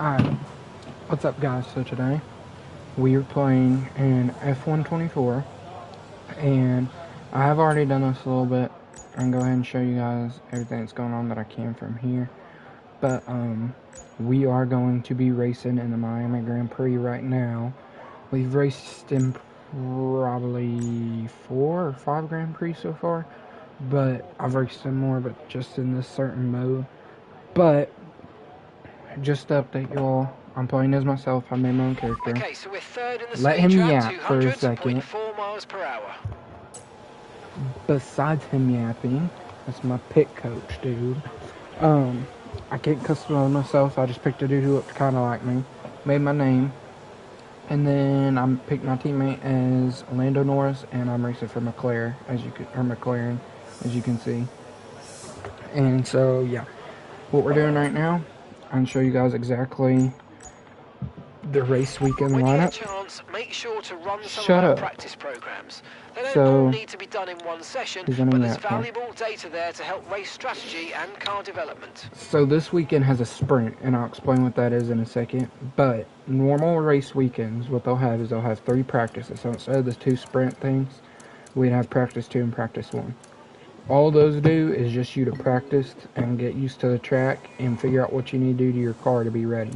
Alright, what's up guys? So today we are playing in F124 and I have already done this a little bit. I can go ahead and show you guys everything that's going on that I can from here. But we are going to be racing in the Miami Grand Prix right now. We've raced in probably 4 or 5 Grand Prix so far, but I've raced in more, but just in this certain mode. But just to update you all, I'm playing as myself. I made my own character. Okay, so we're third in the Let him speed yap trap, for a second. 200.4 miles per hour. Besides him yapping, that's my pit coach, dude. I can't customize myself. I just picked a dude who looked kind of like me, made my name, and then I picked my teammate as Lando Norris, and I'm racing for McLaren, as you can see. And so yeah, what we're doing right now, I'm gonna show you guys exactly the race weekend when lineup. you get a chance, make sure to run some of our practice programs. They don't all need to be done in one session, but there's valuable data there to help race strategy and car development. So this weekend has a sprint, and I'll explain what that is in a second. But normal race weekends, what they'll have is they'll have 3 practices. So instead of the 2 sprint things, we'd have practice 2 and practice 1. All those do is just you to practice and get used to the track and figure out what you need to do to your car to be ready.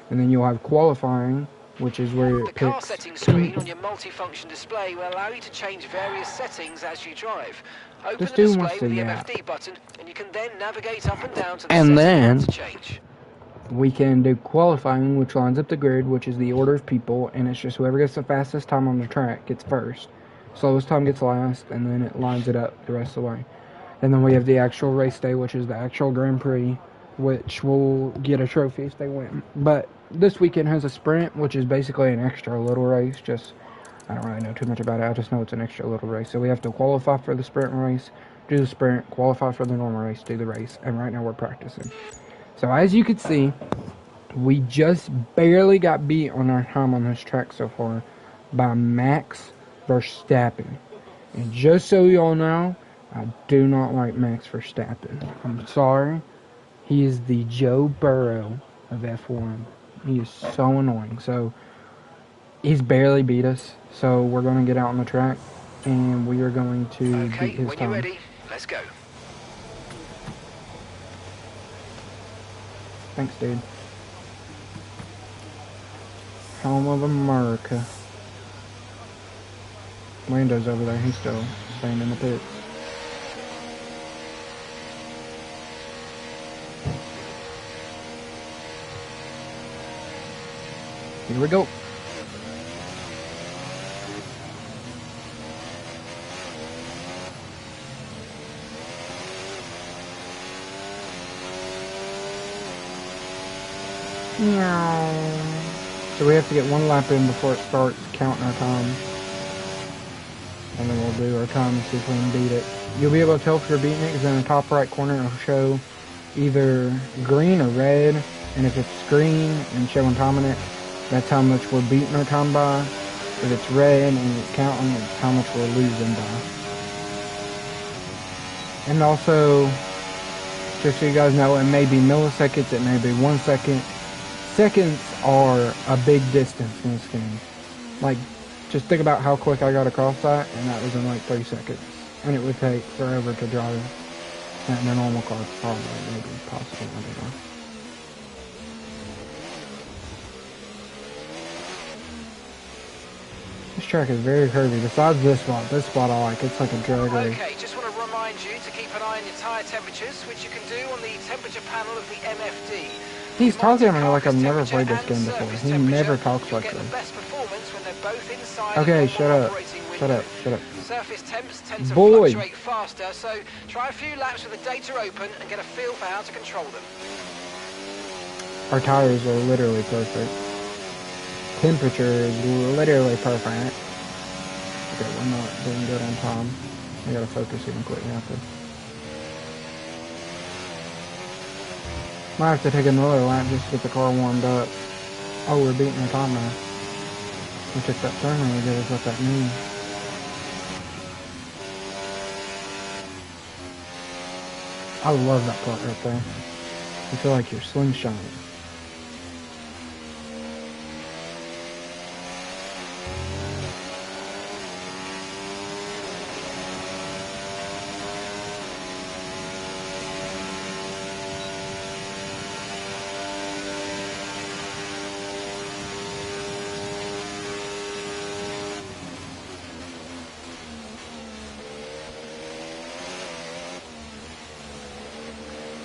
And then you'll have qualifying, which is where it picks... The car settings screen on your multifunction display will allow you to change various settings as you drive. Open the display with the MFD button, and you can then navigate up and down to the settings to change. We can do qualifying, which lines up the grid, which is the order of people, and it's just whoever gets the fastest time on the track gets first. Slowest time gets last, and then it lines it up the rest of the way. And then we have the actual race day, which is the actual Grand Prix, which will get a trophy if they win. But this weekend has a sprint, which is basically an extra little race. Just, I don't really know too much about it. I just know it's an extra little race. So we have to qualify for the sprint race, do the sprint, qualify for the normal race, do the race. And right now we're practicing. So as you can see, we just barely got beat on our time on this track so far by Max Verstappen. And just so y'all know, I do not like Max Verstappen. I'm sorry. He is the Joe Burrow of F1. He is so annoying. So, he's barely beat us. So, we're going to get out on the track. And we are going to beat his time. When you're ready, let's go. Thanks, dude. Home of America. Lando's over there. He's still staying in the pits. Here we go. So we have to get 1 lap in before it starts counting our time. And then we'll do our time and see if we can beat it. You'll be able to tell if you're beating it because in the top right corner it'll show either green or red. And if it's green and showing time on it, that's how much we're beating our time by. If it's red and it's counting, it's how much we're losing by. And also, just so you guys know, it may be milliseconds, it may be 1 second. Seconds are a big distance in this game. Like, just think about how quick I got across that, and that was in like 3 seconds. And it would take forever to drive in a normal car, probably, maybe, possibly, I don't know. This track is very curvy. Besides this spot I like. It's like a drag race. Okay, just want to remind you to keep an eye on your tyre temperatures, which you can do on the temperature panel of the MFD. He's talking to me like I've never played this game before. He never talks like this. Okay, shut up. Shut up. Shut up. Surface temps tend to fluctuate faster, so try a few laps with the data open and get a feel for how to control them. Our tires are literally perfect. Temperature is literally perfect. Okay, we're not doing good on time. I gotta focus even quick after. Might have to take another lap just to get the car warmed up. Oh, we're beating our time now. We took that turn really good is what that means. I love that part right there. You feel like you're slingshotting.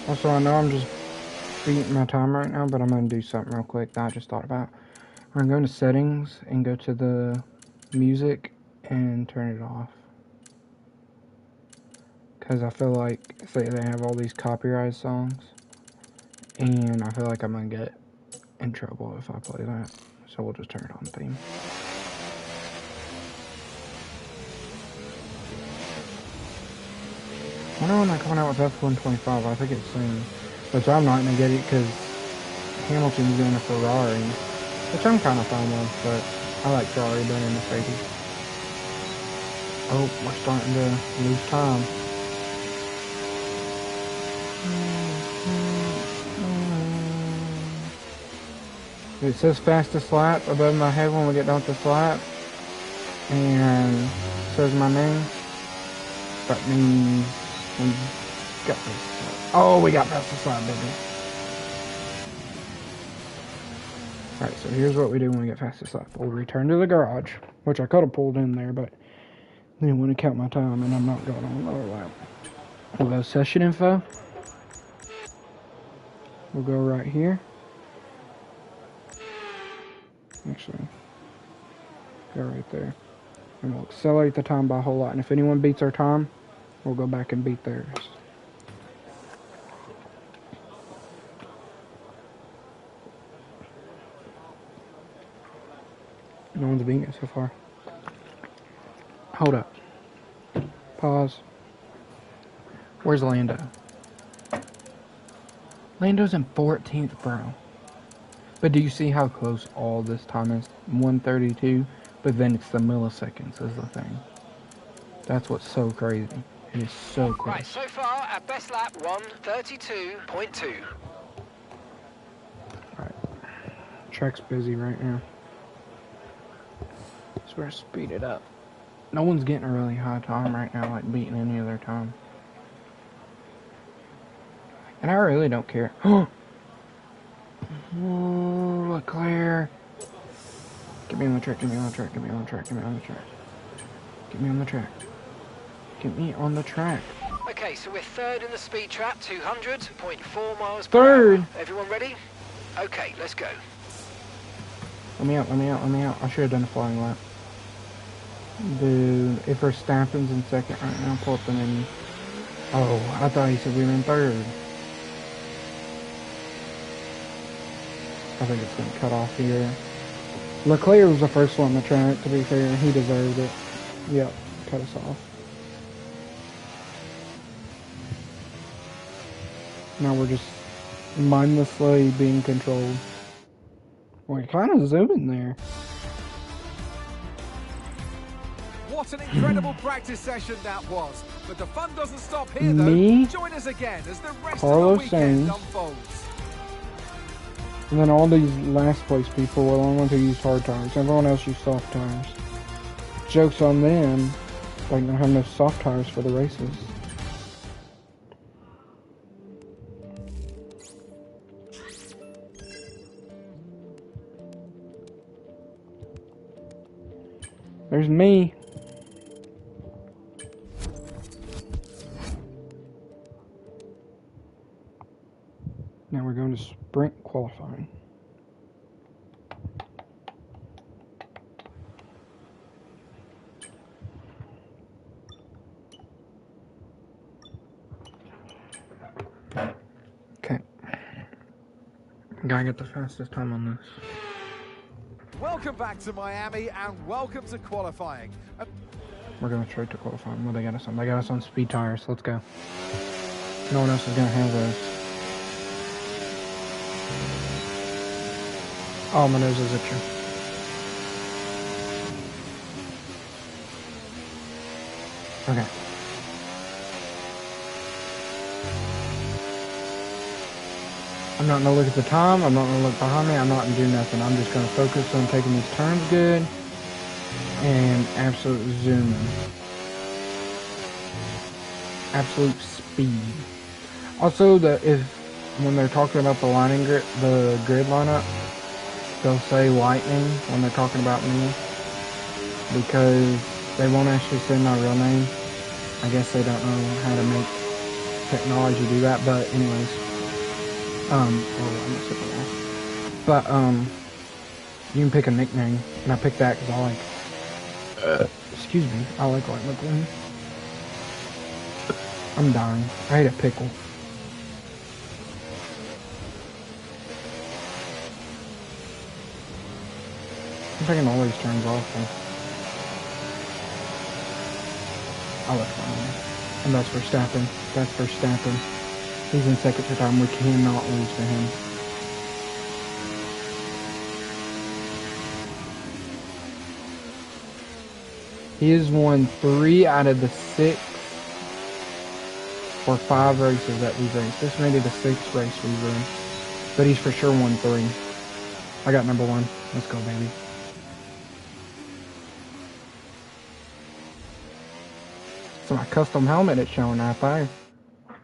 Also, I know I'm just beating my time right now, but I'm going to do something real quick that I just thought about. I'm going to settings and go to the music and turn it off. Because I feel like, say they have all these copyright songs, and I feel like I'm going to get in trouble if I play that. So we'll just turn it on theme. I wonder when they're coming out with F-125. I think it's soon. Which I'm not going to get it because Hamilton's in a Ferrari. Which I'm kind of fine with, but I like Ferrari better than Mercedes. Oh, we're starting to lose time. It says fastest lap above my head when we get done with this lap. And it says my name. That means we got this. Oh, we got past this lap, baby. Alright, so here's what we do when we get past this lap. We'll return to the garage, which I could have pulled in there, but I didn't want to count my time, and I'm not going on another lap. We'll go session info. We'll go right here. Actually, go right there. And we'll accelerate the time by a whole lot. And if anyone beats our time, we'll go back and beat theirs. No one's beating it so far. Hold up. Pause. Where's Lando? Lando's in 14th, bro. But do you see how close all this time is? 132, but then it's the milliseconds is the thing. That's what's so crazy. It is so close. Right, so far, our best lap, 1:32.2. Alright. Track's busy right now. So we're gonna speed it up. No one's getting a really high time right now, like beating any of their time. And I really don't care. Oh, Leclerc. Get me on the track, get me on the track, get me on the track, get me on the track. Get me on the track. Get me on the track. Okay, so we're third in the speed trap, 200.4 miles per hour. Everyone ready? Okay, let's go. Let me out, let me out, let me out. I should have done a flying lap. Dude, if Verstappen's in second right now, pull up the menu. Oh, I thought he said we were in third. I think it's going to cut off here. Leclerc was the first one on the track, to be fair. He deserved it. Yep, cut us off. Now we're just mindlessly being controlled. We're kind of zooming there. What an incredible practice session that was. But the fun doesn't stop here, though. Me, join us again as the rest Carlos of the weekend Sainz, unfolds. And then all these last place people were the only ones who used hard tires. Everyone else used soft tires. Joke's on them. Like, don't have no soft tires for the races. There's me. Now we're going to sprint qualifying. Okay. Gotta get the fastest time on this. Welcome back to Miami and welcome to qualifying. We're going straight to qualifying. What they got us on? They got us on speed tires. Let's go. No one else is going to have those. Oh, my nose is itching. Okay. I'm not going to look at the time. I'm not going to look behind me. I'm not going to do nothing. I'm just going to focus on taking these turns good and absolute zooming. Absolute speed. Also, when they're talking about the grid lineup, they'll say lightning when they're talking about me because they won't actually say my real name. I guess they don't know how to make technology do that, but anyways. But, you can pick a nickname, and I picked that because I like, excuse me, I like Light McQueen. I'm dying. I hate a pickle. I'm taking all these turns off. I left one. And that's Verstappen. That's Verstappen. He's in second for time. We cannot lose to him. He has won 3 out of the 6 or 5 races that we've raced. This may be the 6th race we've run. But he's for sure won 3. I got number 1. Let's go, baby. So my custom helmet is showing out there. I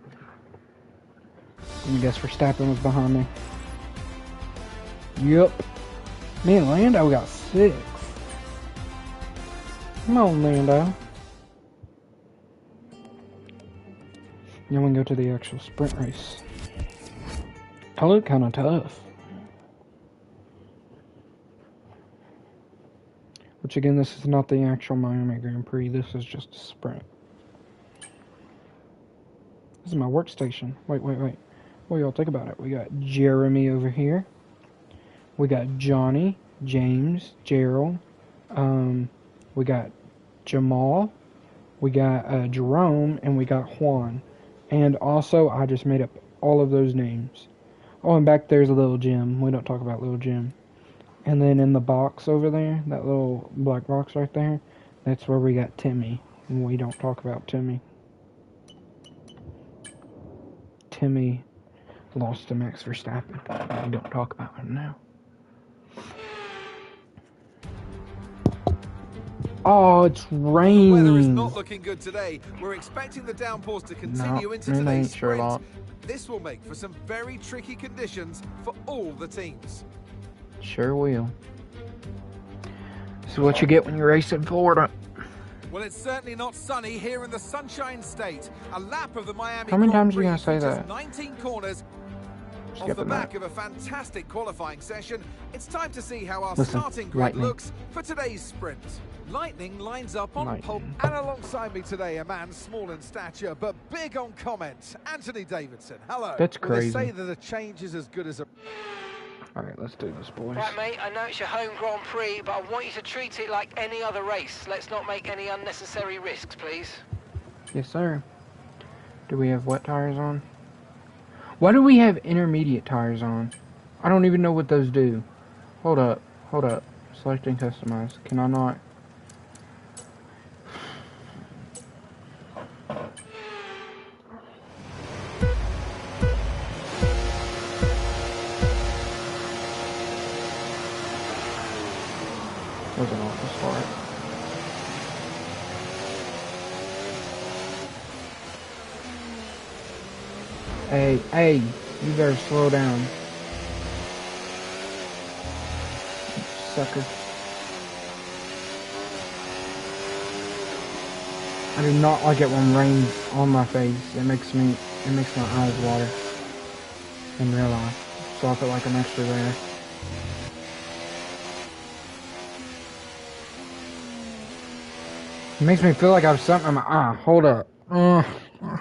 guess Verstappen was behind me. Yep. Me and Lando got 6. Come on, Lando. Then we can go to the actual sprint race. I look kind of tough. Which again, this is not the actual Miami Grand Prix. This is just a sprint. This is my workstation. Wait. What do y'all think about it? We got Jeremy over here. We got Johnny, James, Gerald. We got Jamal. We got Jerome, and we got Juan. And also, I just made up all of those names. Oh, and back there's a little Jim. We don't talk about little Jim. And then in the box over there, that little black box right there, that's where we got Timmy. And we don't talk about Timmy. Timmy lost to Max Verstappen. We don't talk about him now. Oh, it's raining. The weather is not looking good today. We're expecting the downpours to continue into today's sprint. This will make for some very tricky conditions for all the teams. Sure will. This is what you get when you race in Florida. Well, it's certainly not sunny here in the Sunshine State. A lap of the Miami How many times Grand are you going to say Prix, that? 19 corners. Off the back of a fantastic qualifying session, it's time to see how our starting grid looks for today's sprint. Lightning lines up on pole, and alongside me today, a man small in stature but big on comment, Anthony Davidson. Hello. That's crazy. They say that a change is as good as a... All right, let's do this, boys. Right, mate, I know it's your home Grand Prix, but I want you to treat it like any other race. Let's not make any unnecessary risks, please. Yes, sir. Do we have wet tires on? Why do we have intermediate tires on? I don't even know what those do. Hold up. Select and customize. Can I not? Wasn't off the start. Hey, you better slow down. Sucker. I do not like it when rain's on my face. It makes my eyes water in real life. So I feel like I'm extra there. It makes me feel like I have something in my eye. Hold up. I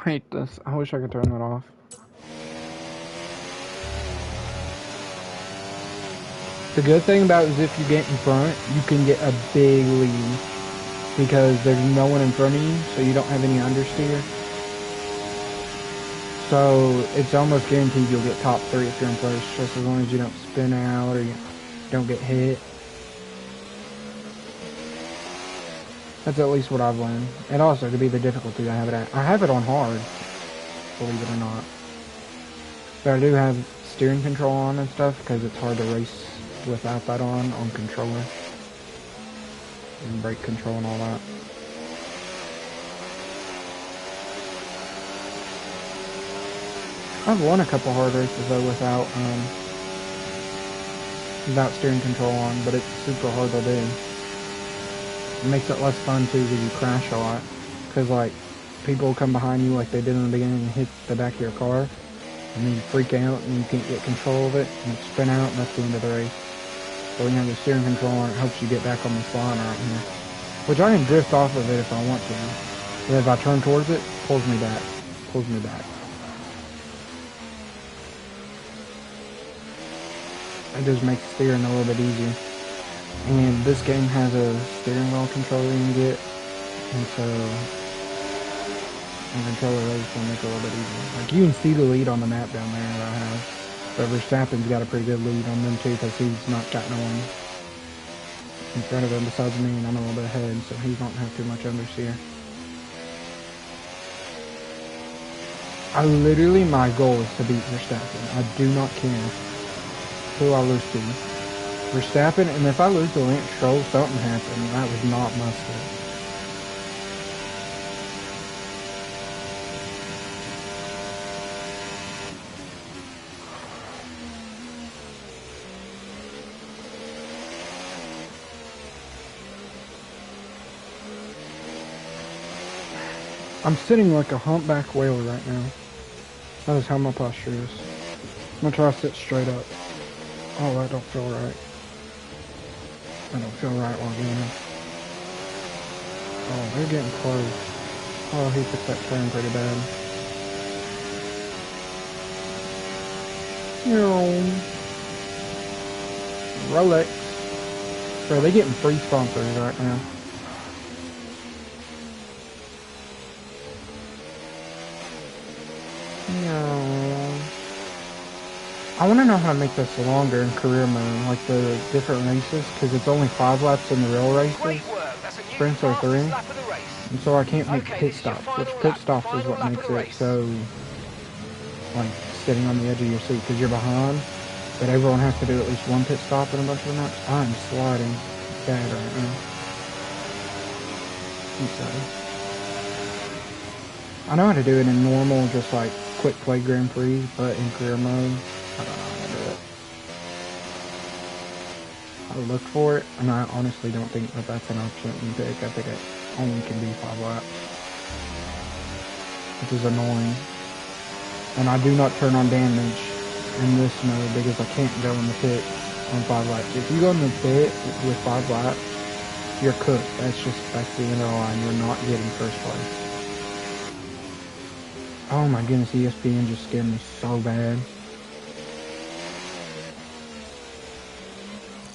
hate this. I wish I could turn that off. The good thing about it is if you get in front, you can get a big lead. Because there's no one in front of you, so you don't have any understeer. So it's almost guaranteed you'll get top 3 if you're in first, just as long as you don't spin out or you don't get hit. That's at least what I've learned. And also could be the difficulty I have it at. I have it on hard, believe it or not. But I do have steering control on and stuff because it's hard to race without that on controller. And brake control and all that. I've won a couple hard races though without steering control on, but it's super hard to do. It makes it less fun too because you crash a lot. Because like people will come behind you like they did in the beginning and hit the back of your car, and then you freak out and you can't get control of it, and you spin out, and that's the end of the race. So when you have the steering control on, it helps you get back on this line right here. Which I can drift off of it if I want to. But if I turn towards it, it pulls me back. Pulls me back. It just makes steering a little bit easier. And this game has a steering wheel controller you can get. And so, the controller race will make it a little bit easier. Like, you can see the lead on the map down there that I have. But Verstappen's got a pretty good lead on them too, because he's not got no one in front of him besides me, and I'm a little bit ahead, so he won't have too much understeer. My goal is to beat Verstappen. I do not care who I lose to. Verstappen, and if I lose to Lance Stroll, something happened. That was not my fault. I'm sitting like a humpback whale right now. That is how my posture is. I'm gonna try to sit straight up. Oh, that don't feel right. That don't feel right while doing it. Oh, they're getting close. Oh, he took that turn pretty bad. Rolex. Bro, they getting free sponsors right now. I want to know how to make this longer in career mode, like the different races, because it's only 5 laps in the real races. Sprints are 3. And so I can't make pit stops, which pit stops is what makes it so, like, sitting on the edge of your seat, because you're behind, but everyone has to do at least one pit stop in a bunch of the laps. I'm sliding bad right now. I'm sorry. I know how to do it in normal, just like quick play Grand Prix, but in career mode, I don't know how to do it. I look for it, and I honestly don't think that that's an option you pick. I think it only can be 5 laps, which is annoying. And I do not turn on damage in this mode because I can't go in the pit on 5 laps. If you go in the pit with 5 laps, you're cooked. That's the end of the line. You're not getting first place. Oh my goodness, ESPN just scared me so bad.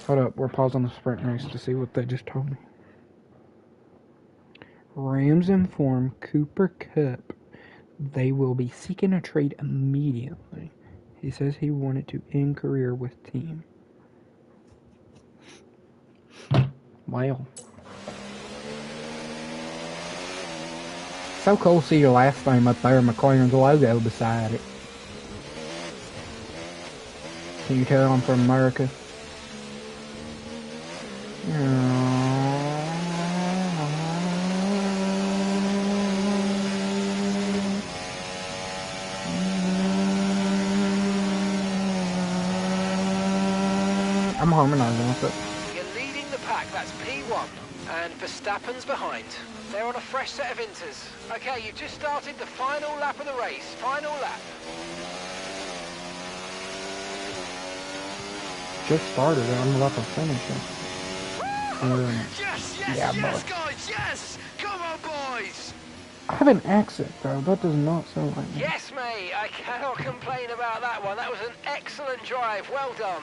Hold up, we're pausing the sprint race to see what they just told me. Rams inform Cooper Kupp they will be seeking a trade immediately. He says he wanted to end career with team. Wow. So cool to see your last name up there, McLaren's logo beside it. Can you tell I'm from America? I'm harmonizing with it. You're leading the pack, that's P1. And Verstappen's behind. They're on a fresh set of inters. Okay, you've just started the final lap of the race. Final lap. Just started. I'm about to finish it. Yes, guys, yes! Come on, boys! I have an accent, though. That does not sound like me. Yes, mate. I cannot complain about that one. That was an excellent drive. Well done.